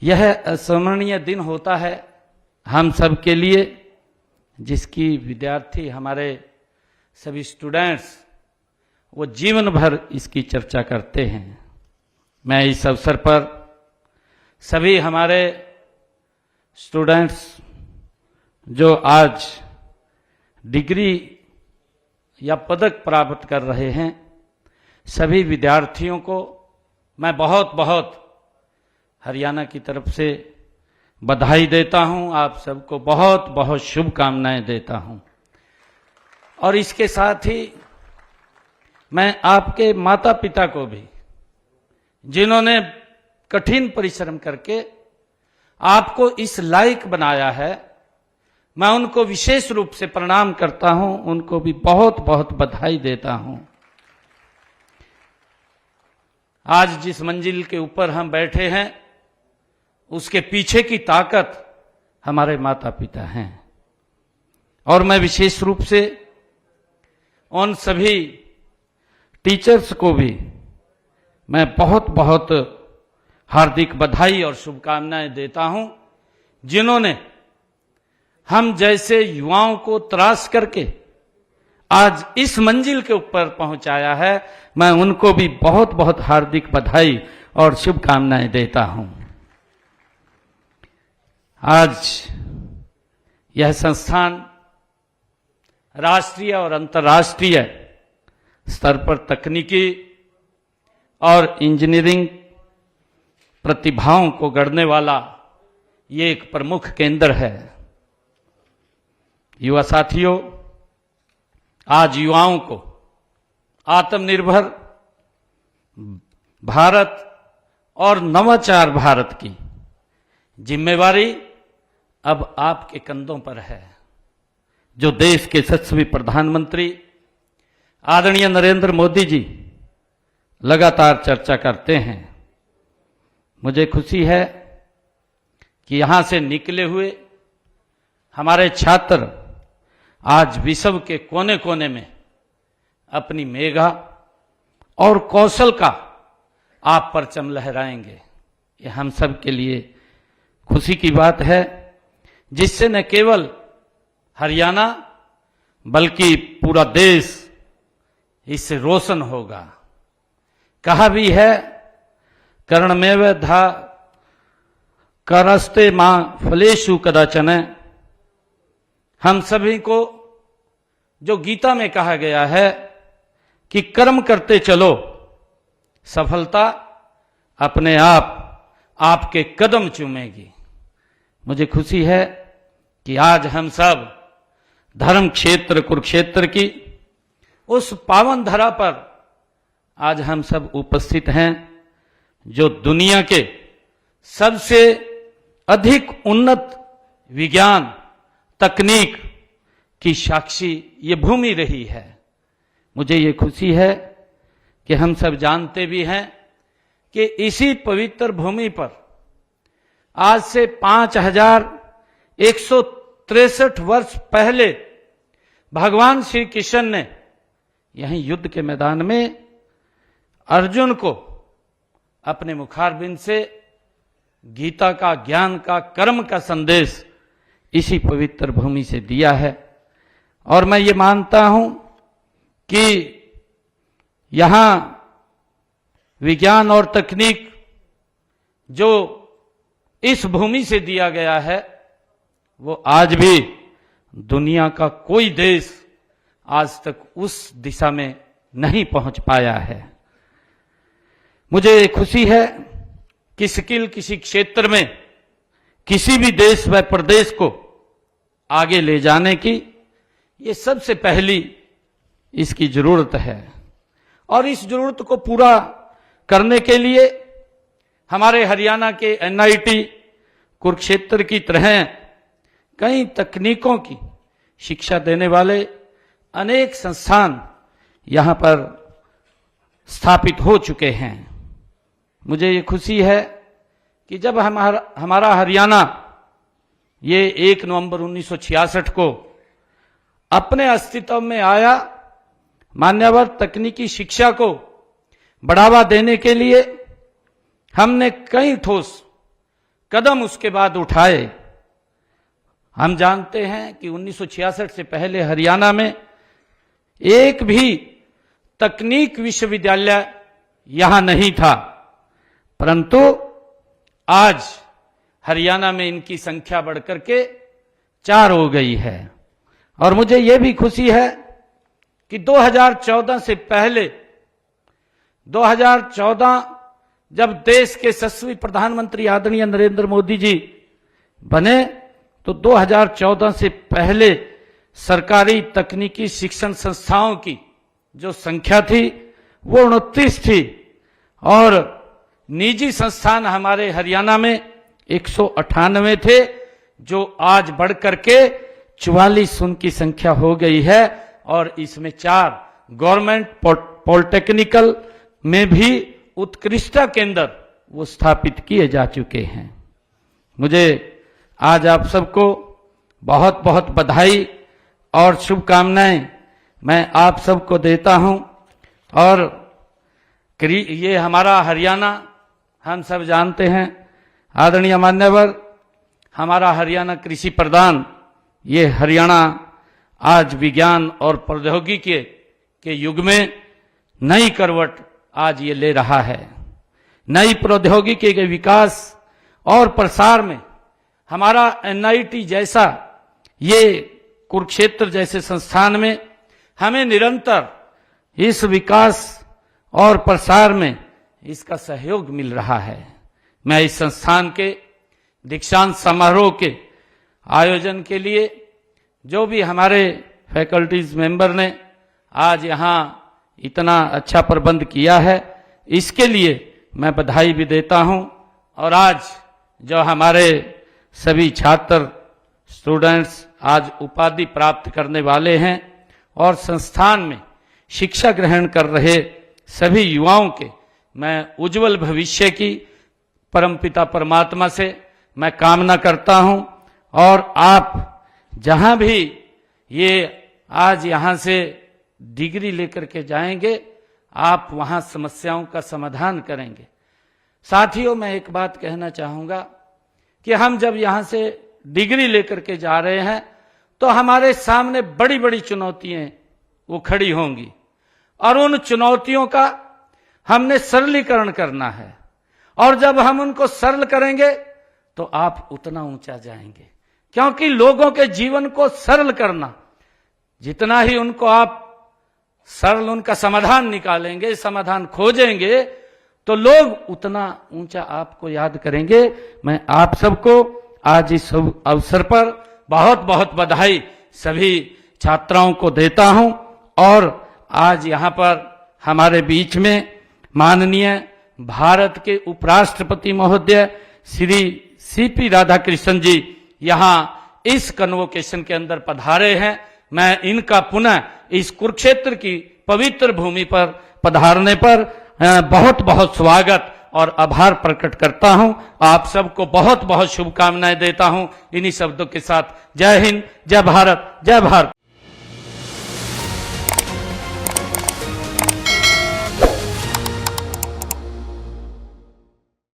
यह अस्मरणीय दिन होता है हम सब के लिए, जिसकी विद्यार्थी हमारे सभी स्टूडेंट्स वो जीवन भर इसकी चर्चा करते हैं। मैं इस अवसर पर सभी हमारे स्टूडेंट्स जो आज डिग्री या पदक प्राप्त कर रहे हैं, सभी विद्यार्थियों को मैं बहुत बहुत हरियाणा की तरफ से बधाई देता हूं। आप सबको बहुत बहुत शुभकामनाएं देता हूं। और इसके साथ ही मैं आपके माता पिता को भी, जिन्होंने कठिन परिश्रम करके आपको इस लायक बनाया है, मैं उनको विशेष रूप से प्रणाम करता हूं। उनको भी बहुत बहुत बधाई देता हूं। आज जिस मंजिल के ऊपर हम बैठे हैं, उसके पीछे की ताकत हमारे माता पिता हैं। और मैं विशेष रूप से उन सभी टीचर्स को भी मैं बहुत बहुत हार्दिक बधाई और शुभकामनाएं देता हूं, जिन्होंने हम जैसे युवाओं को तराश करके आज इस मंजिल के ऊपर पहुंचाया है। मैं उनको भी बहुत बहुत हार्दिक बधाई और शुभकामनाएं देता हूं। आज यह संस्थान राष्ट्रीय और अंतर्राष्ट्रीय स्तर पर तकनीकी और इंजीनियरिंग प्रतिभाओं को गढ़ने वाला ये एक प्रमुख केंद्र है। युवा साथियों, आज युवाओं को आत्मनिर्भर भारत और नवाचार भारत की जिम्मेवारी अब आपके कंधों पर है, जो देश के यशस्वी प्रधानमंत्री आदरणीय नरेंद्र मोदी जी लगातार चर्चा करते हैं। मुझे खुशी है कि यहां से निकले हुए हमारे छात्र आज विश्व के कोने कोने में अपनी मेधा और कौशल का आप परचम लहराएंगे। ये हम सब के लिए खुशी की बात है, जिससे न केवल हरियाणा बल्कि पूरा देश इससे रोशन होगा। कहा भी है, कर्णमेव धा करस्ते मां फलेषु कदाचन। हम सभी को जो गीता में कहा गया है कि कर्म करते चलो, सफलता अपने आप आपके कदम चूमेगी। मुझे खुशी है कि आज हम सब धर्म क्षेत्र कुरुक्षेत्र की उस पावन धरा पर आज हम सब उपस्थित हैं, जो दुनिया के सबसे अधिक उन्नत विज्ञान तकनीक की साक्षी ये भूमि रही है। मुझे ये खुशी है कि हम सब जानते भी हैं कि इसी पवित्र भूमि पर आज से 5163 वर्ष पहले भगवान श्री कृष्ण ने यहीं युद्ध के मैदान में अर्जुन को अपने मुखारबिंद से गीता का, ज्ञान का, कर्म का संदेश इसी पवित्र भूमि से दिया है। और मैं ये मानता हूं कि यहां विज्ञान और तकनीक जो इस भूमि से दिया गया है, वो आज भी दुनिया का कोई देश आज तक उस दिशा में नहीं पहुंच पाया है। मुझे खुशी है कि स्किल किसी क्षेत्र में किसी भी देश व प्रदेश को आगे ले जाने की ये सबसे पहली इसकी जरूरत है। और इस जरूरत को पूरा करने के लिए हमारे हरियाणा के एनआईटी कुरुक्षेत्र की तरह कई तकनीकों की शिक्षा देने वाले अनेक संस्थान यहां पर स्थापित हो चुके हैं। मुझे ये खुशी है कि जब हमारा हरियाणा ये 1 नवंबर 1966 को अपने अस्तित्व में आया, मान्यवर तकनीकी शिक्षा को बढ़ावा देने के लिए हमने कई ठोस कदम उसके बाद उठाए। हम जानते हैं कि 1966 से पहले हरियाणा में एक भी तकनीक विश्वविद्यालय यहां नहीं था, परंतु आज हरियाणा में इनकी संख्या बढ़कर के 4 हो गई है। और मुझे यह भी खुशी है कि 2014 से पहले 2014 जब देश के यशस्वी प्रधानमंत्री आदरणीय नरेंद्र मोदी जी बने, तो 2014 से पहले सरकारी तकनीकी शिक्षण संस्थाओं की जो संख्या थी वो 29 थी, और निजी संस्थान हमारे हरियाणा में 198 थे, जो आज बढ़कर के 44 उनकी संख्या हो गई है। और इसमें 4 गवर्नमेंट पॉलिटेक्निकल में भी उत्कृष्टता केंद्र वो स्थापित किए जा चुके हैं। मुझे आज आप सबको बहुत बहुत बधाई और शुभकामनाएं मैं आप सबको देता हूं। और ये हमारा हरियाणा, हम सब जानते हैं आदरणीय मान्यवर, हमारा हरियाणा कृषि प्रधान, ये हरियाणा आज विज्ञान और प्रौद्योगिकी के युग में नई करवट आज ये ले रहा है। नई प्रौद्योगिकी के विकास और प्रसार में हमारा NIT जैसा, ये कुरुक्षेत्र जैसे संस्थान में हमें निरंतर इस विकास और प्रसार में इसका सहयोग मिल रहा है। मैं इस संस्थान के दीक्षांत समारोह के आयोजन के लिए जो भी हमारे फैकल्टीज मेंबर ने आज यहाँ इतना अच्छा प्रबंध किया है, इसके लिए मैं बधाई भी देता हूँ। और आज जो हमारे सभी छात्र स्टूडेंट्स आज उपाधि प्राप्त करने वाले हैं और संस्थान में शिक्षा ग्रहण कर रहे सभी युवाओं के मैं उज्जवल भविष्य की परमपिता परमात्मा से मैं कामना करता हूं। और आप जहां भी ये आज यहां से डिग्री लेकर के जाएंगे, आप वहां समस्याओं का समाधान करेंगे। साथियों, मैं एक बात कहना चाहूंगा कि हम जब यहां से डिग्री लेकर के जा रहे हैं तो हमारे सामने बड़ी बड़ी चुनौतियां वो खड़ी होंगी, और उन चुनौतियों का हमने सरलीकरण करना है। और जब हम उनको सरल करेंगे तो आप उतना ऊंचा जाएंगे, क्योंकि लोगों के जीवन को सरल करना, जितना ही उनको आप सरल उनका समाधान निकालेंगे, समाधान खोजेंगे, तो लोग उतना ऊंचा आपको याद करेंगे। मैं आप सबको आज इस अवसर पर बहुत बहुत बधाई सभी छात्राओं को देता हूं। और आज यहां पर हमारे बीच में माननीय भारत के उपराष्ट्रपति महोदय श्री CP राधाकृष्णन जी यहां इस कन्वोकेशन के अंदर पधारे हैं। मैं इनका पुनः इस कुरुक्षेत्र की पवित्र भूमि पर पधारने पर बहुत बहुत स्वागत और आभार प्रकट करता हूं। आप सबको बहुत बहुत शुभकामनाएं देता हूं। इन्हीं शब्दों के साथ जय हिंद, जय भारत, जय भारत।